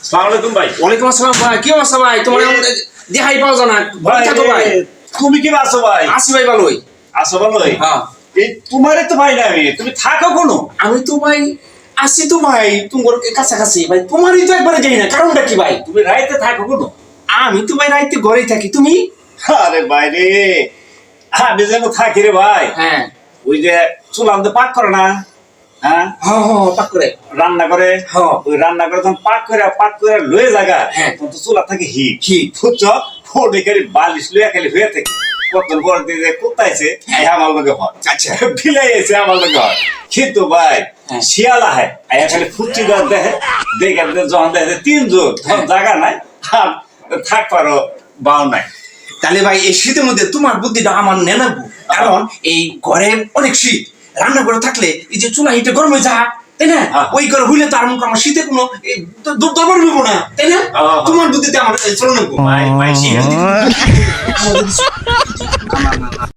আসসালামু আলাইকুম ভাই। ওয়ালাইকুম আসসালাম ভাই, কি অবস্থা ভাই? তোমার দেখাই পাওয়া যায় না, ভালো থাকো ভাই। তুমি কি আছো ভাই? আছি ভাই, ভালোই। আছো ভালোই? হ্যাঁ, এই তোমারে তো ভাই না আমি, তুমি থাকো কোনো? আমি তো ভাই আছি তো ভাই তোমার কাছাকাছি ভাই, তোমারই তো একবারে যাই না, কারণটা কি ভাই? তুমি রাইতে থাকো কোনো? আমি তো ভাই রাইতে ঘরেই থাকি, তুমি? আরে ভাই রে, আমি যেন থাকি রে ভাই। হ্যাঁ ওই যে চুলার মধ্যে পাক করে না, হ্যাঁ হ্যাঁ হ্যাঁ, পাক করে। রান্না করে, হ্যাঁ। ওই রান্না করে তখন পাক করে লয়ে জায়গা, হ্যাঁ। তখন তো চুলা থাকে হিট হিট। বুঝছো? ওটা খালি বালিশ লইয়া খালি হয়ে থাকে। কতক্ষণ পর দিয়ে কুত্তাইছে আমার লগে হয়, আচ্ছা। বিলাই এসে আমার লগে হয়। কিন্তু ভাই হ্যাঁ। শিয়াল আহে আয়া খালি ফুচি দেওয়া দেখে, দেখে যখন দেখে তিনজন, তখন জায়গা নাই আর থাকবারও বাও নাই। তাহলে ভাই এই শীতের মধ্যে তোমার বুদ্ধিটা আমার নেনাবো, কারণ এই ঘরে অনেক শীত, রান্না করে থাকলে এই যে চুলা হিটে গরম হয়ে যায়, তাই না? হ্যাঁ। ওই করে হইলে তো আর আমার শীতে কোনো দরবার নেবো না, তাই না? হ্যাঁ। তোমার বুদ্ধিতে আমার চলে নেবো ভাই ভাই শিয়াল